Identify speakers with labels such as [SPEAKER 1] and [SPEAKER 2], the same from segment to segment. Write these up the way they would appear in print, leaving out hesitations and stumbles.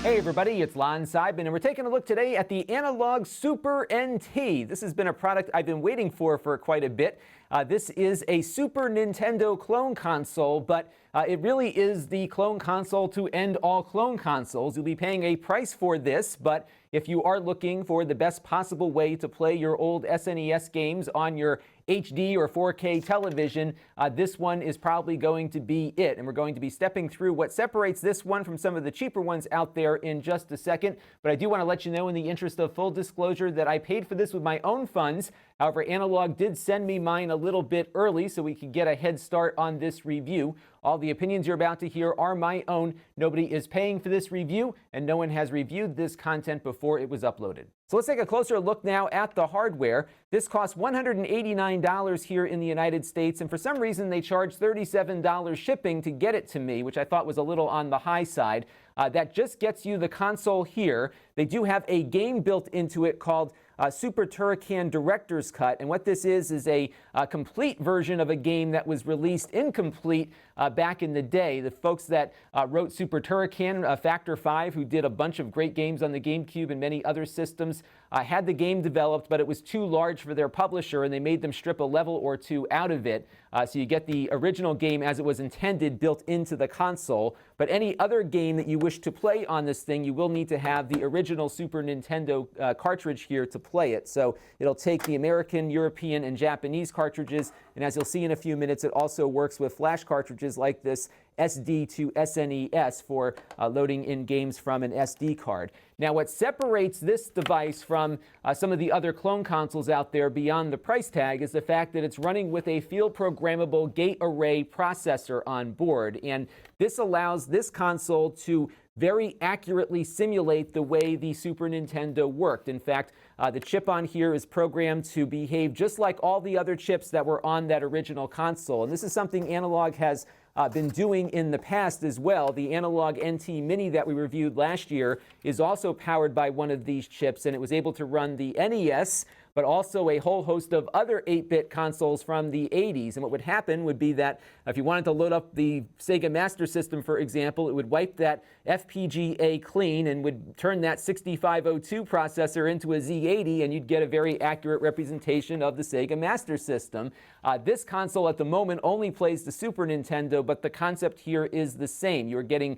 [SPEAKER 1] Hey everybody, it's Lon.TV, and we're taking a look today at the Analogue Super NT. This has been a product I've been waiting for quite a bit. This is a Super Nintendo clone console, but it really is the clone console to end all clone consoles. You'll be paying a price for this, but if you are looking for the best possible way to play your old SNES games on your HD or 4K television, this one is probably going to be it. And we're going to be stepping through what separates this one from some of the cheaper ones out there in just a second. But I do want to let you know, in the interest of full disclosure, that I paid for this with my own funds. However, Analogue did send me mine a little bit early so we could get a head start on this review. All the opinions you're about to hear are my own. Nobody is paying for this review, and no one has reviewed this content before it was uploaded. So let's take a closer look now at the hardware. This costs $189 here in the United States, and for some reason they charge $37 shipping to get it to me, which I thought was a little on the high side. That just gets you the console here. They do have a game built into it called SuperFX Director's Cut, and what this is a complete version of a game that was released incomplete back in the day. The folks that wrote SuperFX, Factor 5, who did a bunch of great games on the GameCube and many other systems, had the game developed, but it was too large for their publisher, and they made them strip a level or two out of it. So you get the original game as it was intended built into the console, but any other game that you wish to play on this thing, you will need to have the original Super Nintendo cartridge here to play it. So it'll take the American, European, and Japanese cartridges, and as you'll see in a few minutes, it also works with flash cartridges like this SD to SNES for loading in games from an SD card. Now, what separates this device from some of the other clone consoles out there beyond the price tag is the fact that it's running with a field programmable gate array processor on board. And this allows this console to very accurately simulate the way the Super Nintendo worked. In fact, the chip on here is programmed to behave just like all the other chips that were on that original console. And this is something Analogue has been doing in the past as well. The Analogue NT Mini that we reviewed last year is also powered by one of these chips, and it was able to run the NES, but also a whole host of other 8-bit consoles from the 80s. And what would happen would be that if you wanted to load up the Sega Master System, for example, it would wipe that FPGA clean and would turn that 6502 processor into a Z80, and you'd get a very accurate representation of the Sega Master System. This console at the moment only plays the Super Nintendo, but the concept here is the same. You're getting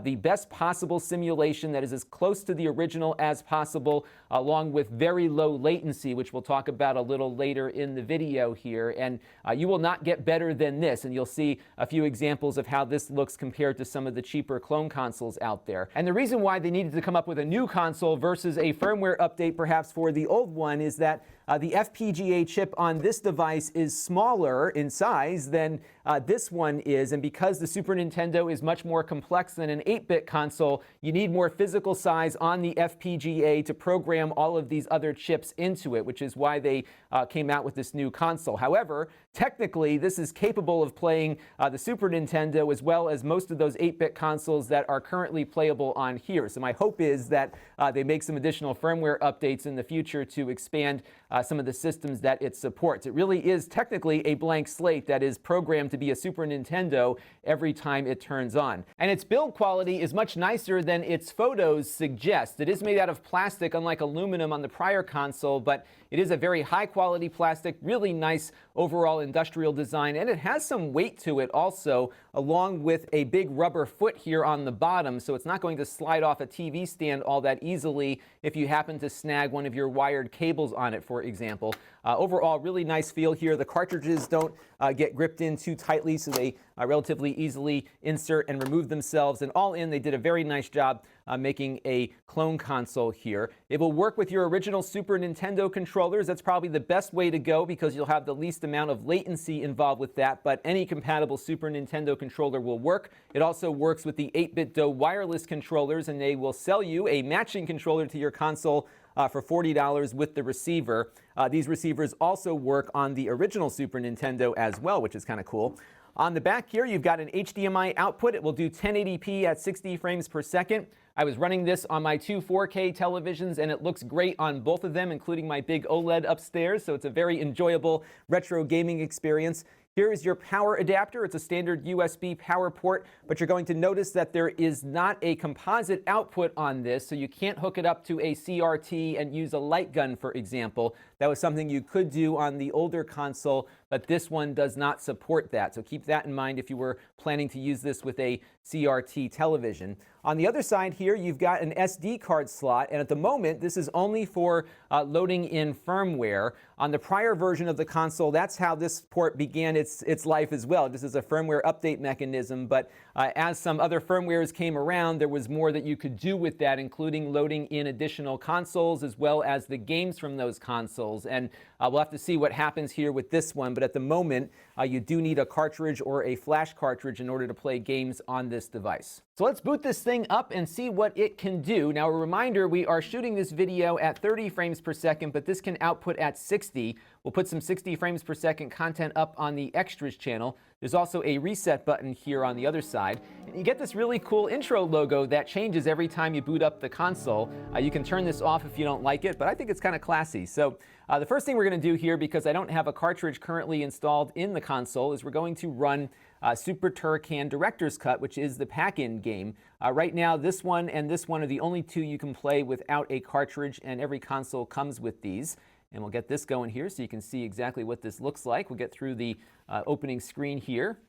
[SPEAKER 1] the best possible simulation that is as close to the original as possible, along with very low latency, which we'll talk about a little later in the video here. And you will not get better than this, and you'll see a few examples of how this looks compared to some of the cheaper clone consoles out there. And the reason why they needed to come up with a new console versus a firmware update perhaps for the old one is that the FPGA chip on this device is smaller in size than this one is, and because the Super Nintendo is much more complex than an 8-bit console, you need more physical size on the FPGA to program all of these other chips into it, which is why they came out with this new console. However, technically, this is capable of playing the Super Nintendo as well as most of those 8-bit consoles that are currently playable on here. So my hope is that they make some additional firmware updates in the future to expand some of the systems that it supports. It really is technically a blank slate that is programmed to be a Super Nintendo every time it turns on. And its build quality is much nicer than its photos suggest. It is made out of plastic, unlike aluminum on the prior console, but it is a very high quality plastic, really nice overall industrial design, and it has some weight to it also, along with a big rubber foot here on the bottom, so it's not going to slide off a TV stand all that easily if you happen to snag one of your wired cables on it, for example. Overall, really nice feel here. The cartridges don't get gripped in too tightly, so they relatively easily insert and remove themselves, and all in, they did a very nice job making a clone console here. It will work with your original Super Nintendo controllers. That's probably the best way to go because you'll have the least amount of latency involved with that, but any compatible Super Nintendo controller will work. It also works with the 8BitDo wireless controllers, and they will sell you a matching controller to your console for $40 with the receiver. These receivers also work on the original Super Nintendo as well, which is kind of cool. On the back here, you've got an HDMI output. It will do 1080p at 60 frames per second. I was running this on my two 4K televisions, and it looks great on both of them, including my big OLED upstairs, so it's a very enjoyable retro gaming experience. Here is your power adapter. It's a standard USB power port, but you're going to notice that there is not a composite output on this, so you can't hook it up to a CRT and use a light gun, for example. That was something you could do on the older console, but this one does not support that. So keep that in mind if you were planning to use this with a CRT television. On the other side here, you've got an SD card slot, and at the moment, this is only for loading in firmware. On the prior version of the console, that's how this port began its life as well. This is a firmware update mechanism, but as some other firmwares came around, there was more that you could do with that, including loading in additional consoles as well as the games from those consoles. And we'll have to see what happens here with this one, but at the moment, you do need a cartridge or a flash cartridge in order to play games on this device. So let's boot this thing up and see what it can do. Now, a reminder, we are shooting this video at 30 frames per second, but this can output at 60. We'll put some 60 frames per second content up on the extras channel. There's also a reset button here on the other side. And you get this really cool intro logo that changes every time you boot up the console. You can turn this off if you don't like it, but I think it's kind of classy. So the first thing we're going to do here, because I don't have a cartridge currently installed in the console, is we're going to run Super Turrican Director's Cut, which is the pack-in game. Right now, this one and this one are the only two you can play without a cartridge, and every console comes with these. And we'll get this going here so you can see exactly what this looks like. We'll get through the opening screen here.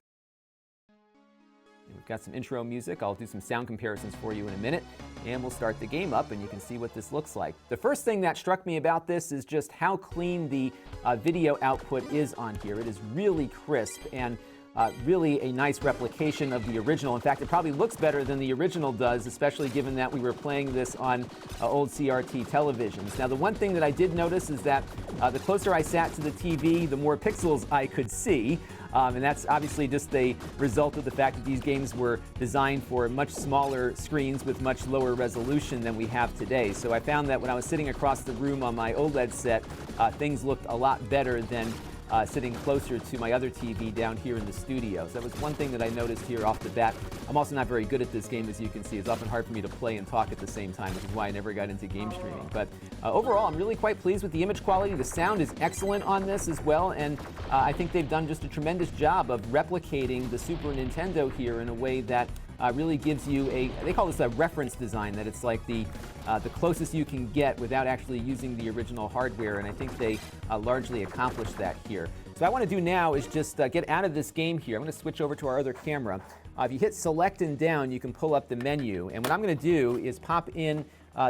[SPEAKER 1] And we've got some intro music. I'll do some sound comparisons for you in a minute. And we'll start the game up, and you can see what this looks like. The first thing that struck me about this is just how clean the video output is on here. It is really crisp and really a nice replication of the original. In fact, it probably looks better than the original does, especially given that we were playing this on old CRT televisions. Now, the one thing that I did notice is that the closer I sat to the TV, the more pixels I could see. And that's obviously just a result of the fact that these games were designed for much smaller screens with much lower resolution than we have today. So I found that when I was sitting across the room on my OLED set, things looked a lot better than sitting closer to my other TV down here in the studio. So that was one thing that I noticed here off the bat. I'm also not very good at this game, as you can see. It's often hard for me to play and talk at the same time, which is why I never got into game streaming. But overall, I'm really quite pleased with the image quality. The sound is excellent on this as well, and I think they've done just a tremendous job of replicating the Super Nintendo here in a way that really gives you they call this a reference design, that it's like the closest you can get without actually using the original hardware, and I think they largely accomplished that here. So what I want to do now is just get out of this game here. I'm going to switch over to our other camera. If you hit select and down, you can pull up the menu, and what I'm going to do is pop in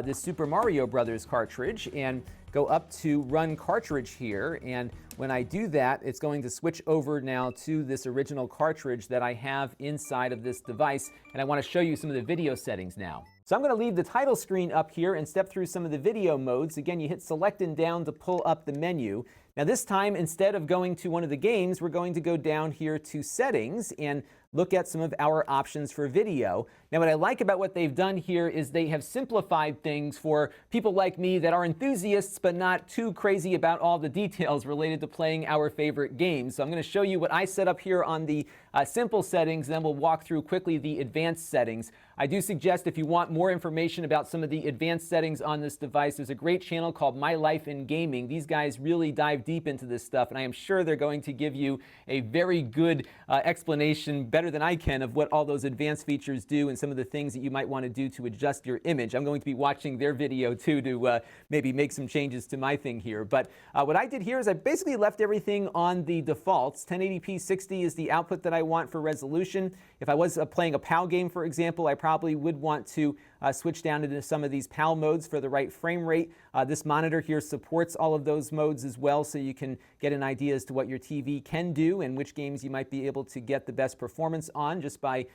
[SPEAKER 1] this Super Mario Brothers cartridge and go up to Run Cartridge here, and when I do that, it's going to switch over now to this original cartridge that I have inside of this device, and I want to show you some of the video settings now. So I'm going to leave the title screen up here and step through some of the video modes. Again, you hit select and down to pull up the menu. Now this time, instead of going to one of the games, we're going to go down here to settings and look at some of our options for video. Now what I like about what they've done here is they have simplified things for people like me that are enthusiasts but not too crazy about all the details related to playing our favorite games. So I'm going to show you what I set up here on the simple settings, then we'll walk through quickly the advanced settings. I do suggest if you want more information about some of the advanced settings on this device, there's a great channel called My Life in Gaming. These guys really dive deep into this stuff, and I am sure they're going to give you a very good explanation, better than I can, of what all those advanced features do and some of the things that you might want to do to adjust your image. I'm going to be watching their video too to maybe make some changes to my thing here. But what I did here is I basically left everything on the defaults. 1080p 60 is the output that I want for resolution. If I was playing a PAL game, for example, I probably would want to switch down into some of these PAL modes for the right frame rate. This monitor here supports all of those modes as well, so you can get an idea as to what your TV can do and which games you might be able to get the best performance on just by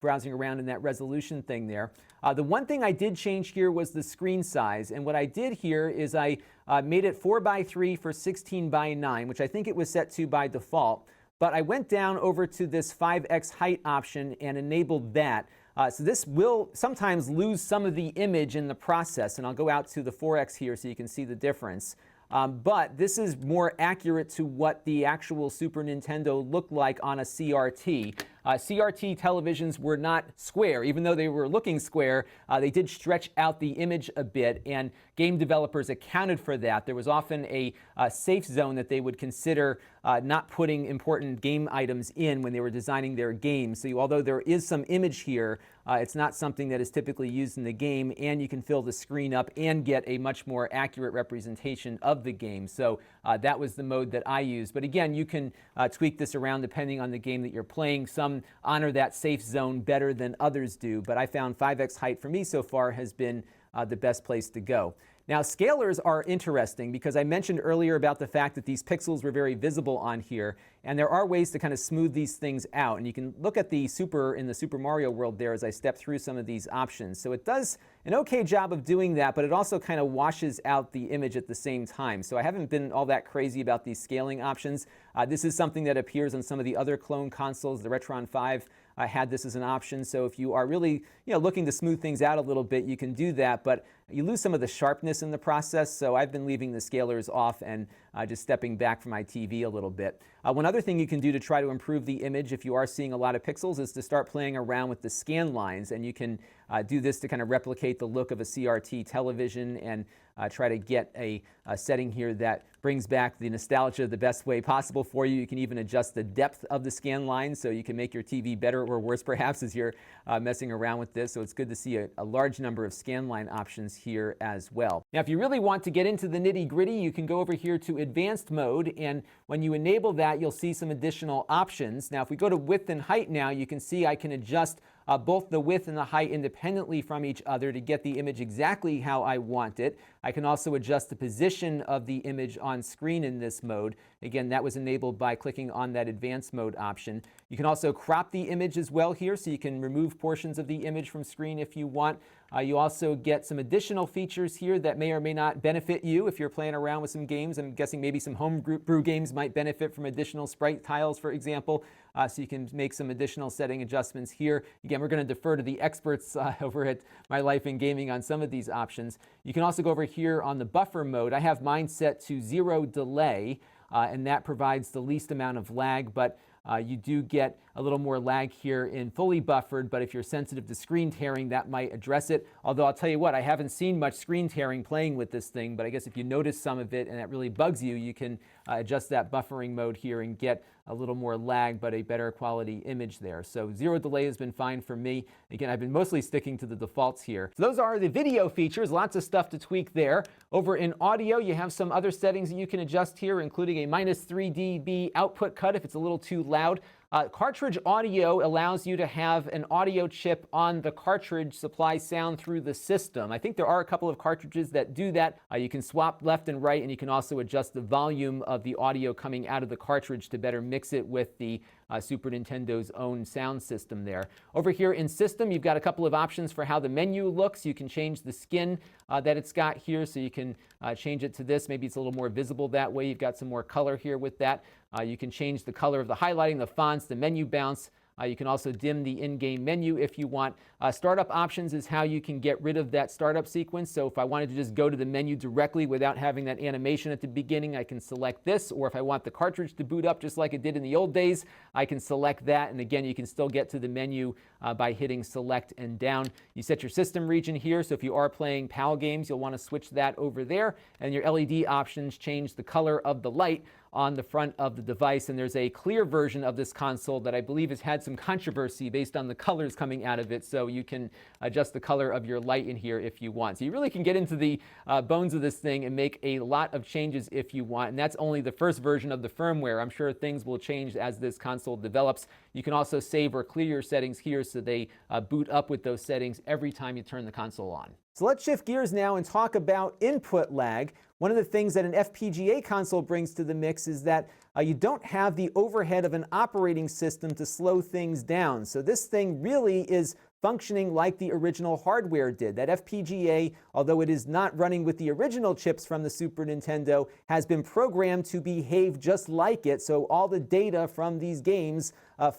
[SPEAKER 1] browsing around in that resolution thing there. The one thing I did change here was the screen size, and what I did here is I made it 4:3 for 16:9, which I think it was set to by default. But I went down over to this 5x height option and enabled that. So this will sometimes lose some of the image in the process, and I'll go out to the 4x here so you can see the difference. But this is more accurate to what the actual Super Nintendo looked like on a CRT. CRT televisions were not square. Even though they were looking square, they did stretch out the image a bit, and game developers accounted for that. There was often a safe zone that they would consider not putting important game items in when they were designing their games. So although there is some image here, it's not something that is typically used in the game, and you can fill the screen up and get a much more accurate representation of the game. So that was the mode that I used. But again, you can tweak this around depending on the game that you're playing. Some honor that safe zone better than others do, but I found 5x height for me so far has been the best place to go. Now, scalars are interesting because I mentioned earlier about the fact that these pixels were very visible on here, and there are ways to kind of smooth these things out. And you can look at the in the Super Mario world there as I step through some of these options. So it does an okay job of doing that, but it also kind of washes out the image at the same time. So I haven't been all that crazy about these scaling options. This is something that appears on some of the other clone consoles. The Retron 5 had this as an option. So if you are really looking to smooth things out a little bit, you can do that, but you lose some of the sharpness in the process. So I've been leaving the scalars off and just stepping back from my TV a little bit. One other thing you can do to try to improve the image if you are seeing a lot of pixels is to start playing around with the scan lines, and you can do this to kind of replicate the look of a CRT television and try to get a setting here that brings back the nostalgia the best way possible for you. You can even adjust the depth of the scan line so you can make your TV better or worse perhaps as you're messing around with this. So it's good to see a large number of scan line options here as well. Now, if you really want to get into the nitty-gritty, you can go over here to advanced mode, and when you enable that, you'll see some additional options. Now, if we go to width and height now, you can see I can adjust both the width and the height independently from each other to get the image exactly how I want it. I can also adjust the position of the image on screen in this mode. Again, that was enabled by clicking on that advanced mode option. You can also crop the image as well here, so you can remove portions of the image from screen if you want. You also get some additional features here that may or may not benefit you if you're playing around with some games. I'm guessing maybe some homebrew games might benefit from additional sprite tiles, for example. So you can make some additional setting adjustments here. Again, we're going to defer to the experts over at My Life in Gaming on some of these options. You can also go over here on the buffer mode. I have mine set to 0 delay, and that provides the least amount of lag, but you do get a little more lag here in fully buffered, but if you're sensitive to screen tearing, that might address it. Although I'll tell you what, I haven't seen much screen tearing playing with this thing, but I guess if you notice some of it and that really bugs you, you can adjust that buffering mode here and get a little more lag, but a better quality image there. So 0 delay has been fine for me. Again, I've been mostly sticking to the defaults here. So those are the video features, lots of stuff to tweak there. Over in audio, you have some other settings that you can adjust here, including a -3 dB output cut if it's a little too loud. Cartridge audio allows you to have an audio chip on the cartridge supply sound through the system. I think there are a couple of cartridges that do that. You can swap left and right, and you can also adjust the volume of the audio coming out of the cartridge to better mix it with the Super Nintendo's own sound system there. Over here in system, you've got a couple of options for how the menu looks. You can change the skin that it's got here, so you can change it to this. Maybe it's a little more visible that way. You've got some more color here with that. You can change the color of the highlighting, the fonts, the menu bounce. You can also dim the in-game menu if you want. Startup options is how you can get rid of that startup sequence. So if I wanted to just go to the menu directly without having that animation at the beginning, I can select this. Or if I want the cartridge to boot up just like it did in the old days, I can select that. And again, you can still get to the menu by hitting select and down. You set your system region here. So if you are playing PAL games, you'll want to switch that over there. And your LED options change the color of the light on the front of the device, and there's a clear version of this console that I believe has had some controversy based on the colors coming out of it, so you can adjust the color of your light in here if you want. So you really can get into the bones of this thing and make a lot of changes if you want, and that's only the first version of the firmware. I'm sure things will change as this console develops. You can also save or clear your settings here so they boot up with those settings every time you turn the console on. So let's shift gears now and talk about input lag. One of the things that an FPGA console brings to the mix is that you don't have the overhead of an operating system to slow things down. So this thing really is functioning like the original hardware did. That FPGA, although it is not running with the original chips from the Super Nintendo, has been programmed to behave just like it. So all the data from these games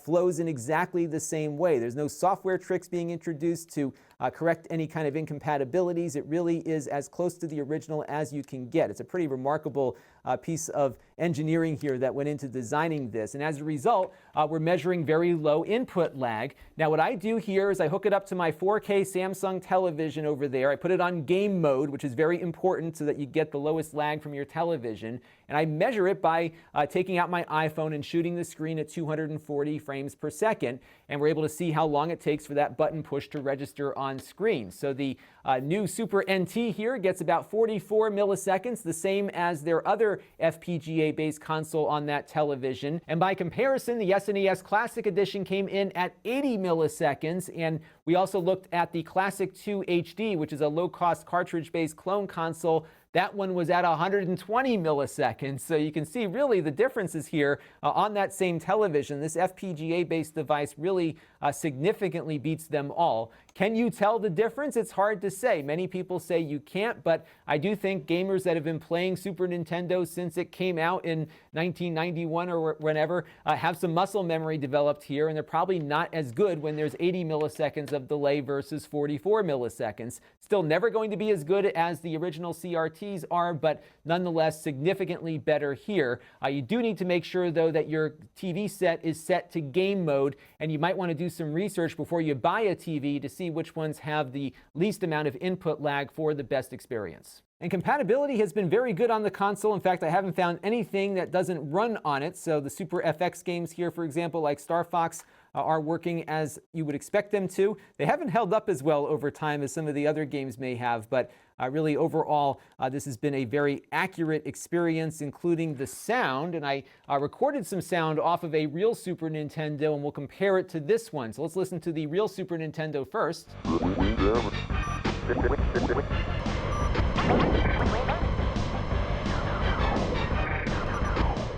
[SPEAKER 1] flows in exactly the same way. There's no software tricks being introduced to correct any kind of incompatibilities. It really is as close to the original as you can get. It's a pretty remarkable piece of engineering here that went into designing this. And as a result, we're measuring very low input lag. Now what I do here is I hook it up to my 4K Samsung television over there. I put it on game mode, which is very important so that you get the lowest lag from your television. And I measure it by taking out my iPhone and shooting the screen at 240 frames per second. And we're able to see how long it takes for that button push to register on screen. So the new Super NT here gets about 44 milliseconds, the same as their other FPGA-based console on that television. And by comparison, the SNES Classic Edition came in at 80 milliseconds. And we also looked at the Classic 2 HD, which is a low-cost cartridge-based clone console. That one was at 120 milliseconds. So you can see really the differences here on that same television. This FPGA-based device really significantly beats them all. Can you tell the difference? It's hard to say. Many people say you can't, but I do think gamers that have been playing Super Nintendo since it came out in 1991 or whenever have some muscle memory developed here, and they're probably not as good when there's 80 milliseconds of delay versus 44 milliseconds. Still never going to be as good as the original CRTs are, but nonetheless significantly better here. You do need to make sure, though, that your TV set is set to game mode, and you might want to do some research before you buy a TV to see which ones have the least amount of input lag for the best experience. And compatibility has been very good on the console. In fact, I haven't found anything that doesn't run on it. So the SuperFX games here, for example, like Star Fox, are working as you would expect them to. They haven't held up as well over time as some of the other games may have, but really overall, this has been a very accurate experience, including the sound. And I recorded some sound off of a real Super Nintendo, and we'll compare it to this one. So let's listen to the real Super Nintendo first.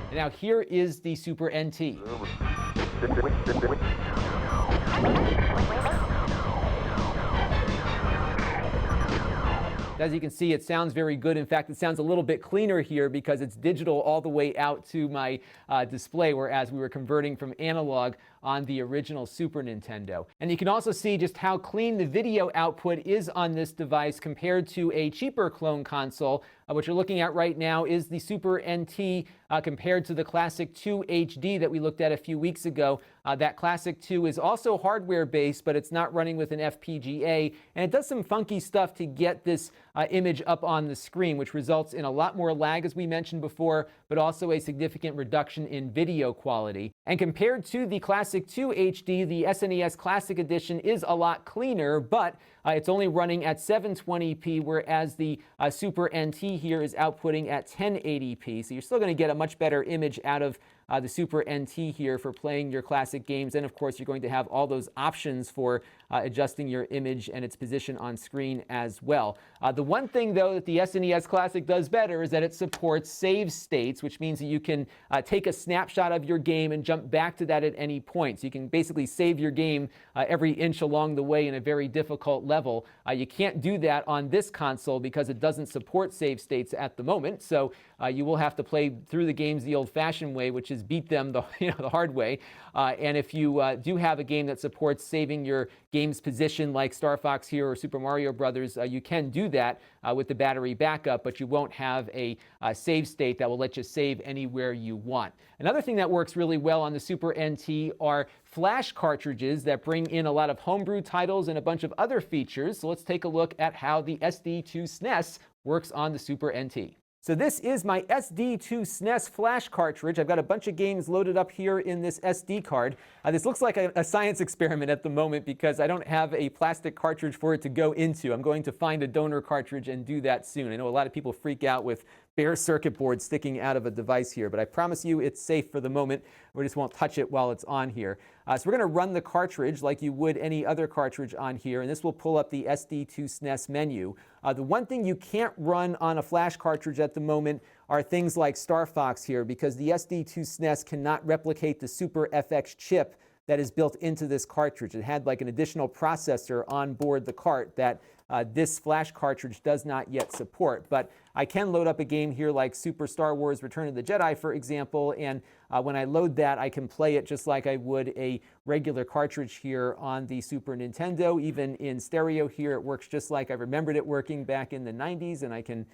[SPEAKER 1] And now here is the Super NT. As you can see, it sounds very good. In fact, it sounds a little bit cleaner here because it's digital all the way out to my display, whereas we were converting from analog on the original Super Nintendo. And you can also see just how clean the video output is on this device compared to a cheaper clone console. What you're looking at right now is the Super NT compared to the Classic 2 HD that we looked at a few weeks ago. That Classic 2 is also hardware-based, but it's not running with an FPGA, and it does some funky stuff to get this image up on the screen, which results in a lot more lag, as we mentioned before, but also a significant reduction in video quality. And compared to the Classic 2 HD, the SNES Classic Edition is a lot cleaner, but it's only running at 720p, whereas the Super NT here is outputting at 1080p. So you're still going to get a much better image out of the Super NT here for playing your classic games. And of course, you're going to have all those options for adjusting your image and its position on screen as well. The one thing, though, that the SNES Classic does better is that it supports save states, which means that you can take a snapshot of your game and jump back to that at any point. So you can basically save your game every inch along the way in a very difficult level. You can't do that on this console because it doesn't support save states at the moment. So you will have to play through the games the old-fashioned way, which is beat them the hard way. And if you do have a game that supports saving your game's position, like Star Fox here or Super Mario Brothers, you can do that with the battery backup, but you won't have a save state that will let you save anywhere you want. Another thing that works really well on the Super NT are flash cartridges that bring in a lot of homebrew titles and a bunch of other features. So let's take a look at how the SD2 SNES works on the Super NT. So this is my SD2 SNES flash cartridge. I've got a bunch of games loaded up here in this SD card. This looks like a science experiment at the moment because I don't have a plastic cartridge for it to go into. I'm going to find a donor cartridge and do that soon. I know a lot of people freak out with bare circuit board sticking out of a device here, but I promise you it's safe for the moment. We just won't touch it while it's on here. So we're going to run the cartridge like you would any other cartridge on here, and this will pull up the SD2 SNES menu. The one thing you can't run on a flash cartridge at the moment are things like Star Fox here, because the SD2 SNES cannot replicate the SuperFX chip that is built into this cartridge. It had like an additional processor on board the cart that this flash cartridge does not yet support. But I can load up a game here like Super Star Wars Return of the Jedi, for example, and when I load that, I can play it just like I would a regular cartridge here on the Super Nintendo. Even in stereo here, it works just like I remembered it working back in the 90s, and I can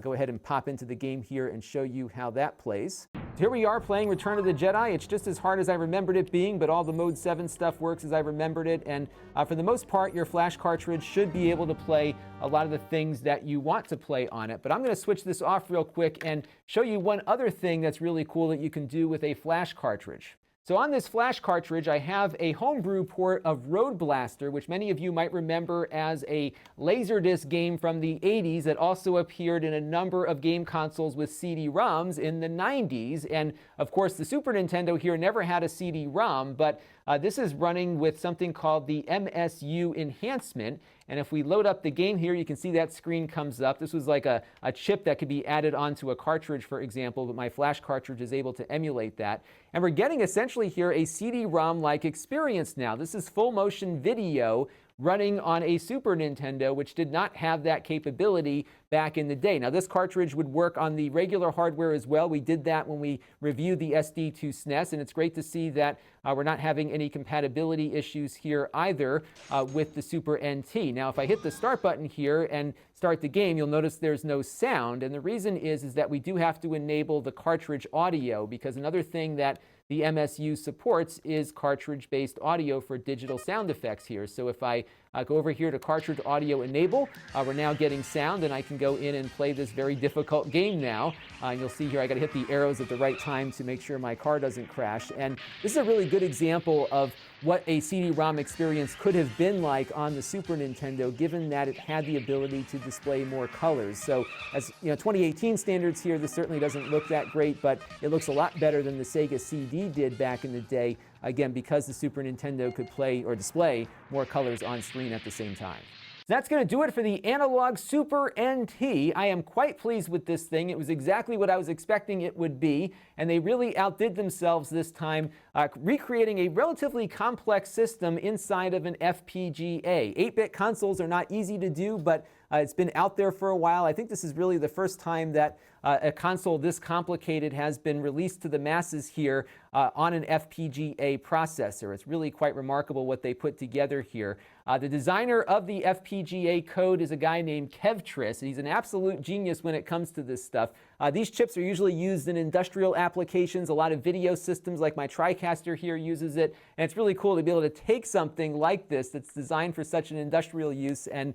[SPEAKER 1] go ahead and pop into the game here and show you how that plays. Here we are playing Return of the Jedi. It's just as hard as I remembered it being, but all the Mode 7 stuff works as I remembered it, and for the most part, your flash cartridge should be able to play a lot of the things that you want to play on it. But I'm going to switch this off real quick and show you one other thing that's really cool that you can do with a flash cartridge. So on this flash cartridge, I have a homebrew port of Road Blaster, which many of you might remember as a Laserdisc game from the 80s that also appeared in a number of game consoles with CD-ROMs in the 90s. And of course, the Super Nintendo here never had a CD-ROM, but this is running with something called the MSU enhancement. And if we load up the game here, you can see that screen comes up. This was like a chip that could be added onto a cartridge, for example, but my flash cartridge is able to emulate that. And we're getting essentially here a CD-ROM-like experience now. This is full motion video running on a Super Nintendo, which did not have that capability back in the day. Now, this cartridge would work on the regular hardware as well. We did that when we reviewed the SD to SNES, and it's great to see that we're not having any compatibility issues here either with the Super NT. Now, if I hit the start button here and start the game, you'll notice there's no sound, and the reason is that we do have to enable the cartridge audio, because another thing that the MSU supports is cartridge-based audio for digital sound effects here. So if I go over here to cartridge audio enable, we're now getting sound, and I can go in and play this very difficult game now. And you'll see here I got to hit the arrows at the right time to make sure my car doesn't crash. And this is a really good example of what a CD-ROM experience could have been like on the Super Nintendo, given that it had the ability to display more colors. So as 2018 standards here, this certainly doesn't look that great, but it looks a lot better than the Sega CD did back in the day, again, because the Super Nintendo could play or display more colors on screen at the same time. That's going to do it for the Analogue Super NT. I am quite pleased with this thing. It was exactly what I was expecting it would be, and they really outdid themselves this time, recreating a relatively complex system inside of an FPGA. 8-bit consoles are not easy to do, but it's been out there for a while. I think this is really the first time that a console this complicated has been released to the masses here on an FPGA processor. It's really quite remarkable what they put together here. The designer of the FPGA code is a guy named Kevtris. He's an absolute genius when it comes to this stuff. These chips are usually used in industrial applications. A lot of video systems like my TriCaster here uses it. And it's really cool to be able to take something like this that's designed for such an industrial use and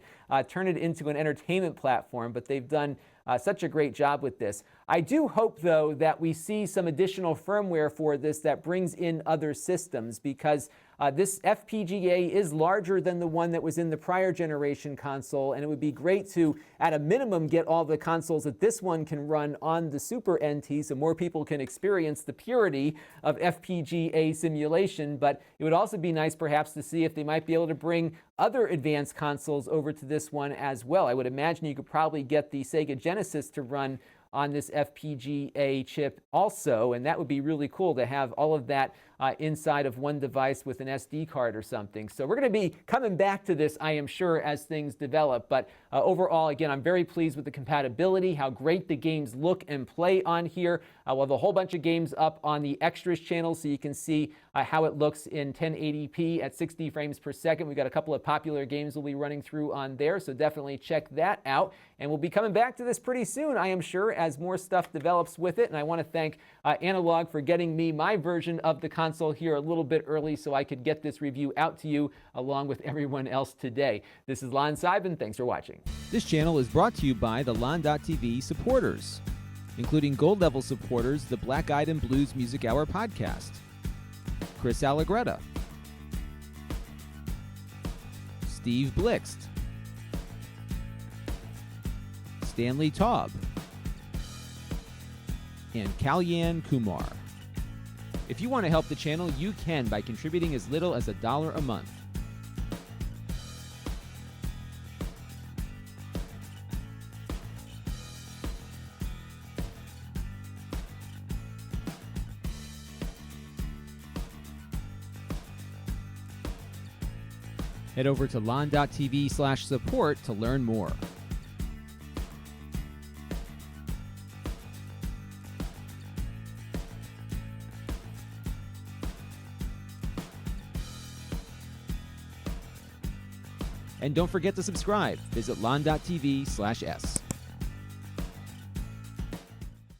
[SPEAKER 1] turn it into an entertainment platform. But they've done such a great job with this. I do hope, though, that we see some additional firmware for this that brings in other systems, because this FPGA is larger than the one that was in the prior generation console, and it would be great to, at a minimum, get all the consoles that this one can run on the Super NT so more people can experience the purity of FPGA simulation. But it would also be nice, perhaps, to see if they might be able to bring other advanced consoles over to this one as well. I would imagine you could probably get the Sega Genesis to run on this FPGA chip also, and that would be really cool to have all of that inside of one device with an SD card or something. So we're going to be coming back to this, I am sure, as things develop. But overall, again, I'm very pleased with the compatibility, how great the games look and play on here. We'll have a whole bunch of games up on the extras channel so you can see how it looks in 1080p at 60 frames per second. We've got a couple of popular games we'll be running through on there, so definitely check that out. And we'll be coming back to this pretty soon, I am sure, as more stuff develops with it. And I want to thank Analogue for getting me my version of the console here a little bit early so I could get this review out to you along with everyone else today. This is Lon.TV. Thanks for watching.
[SPEAKER 2] This channel is brought to you by the Lon.TV supporters, including gold level supporters, the Black Eyed and Blues Music Hour podcast, Chris Allegretta, Steve Blixt, Stanley Taub, and Kalyan Kumar. If you want to help the channel, you can by contributing as little as $1 a month. Head over to lon.tv/support to learn more. And don't forget to subscribe. Visit Lon.TV/S.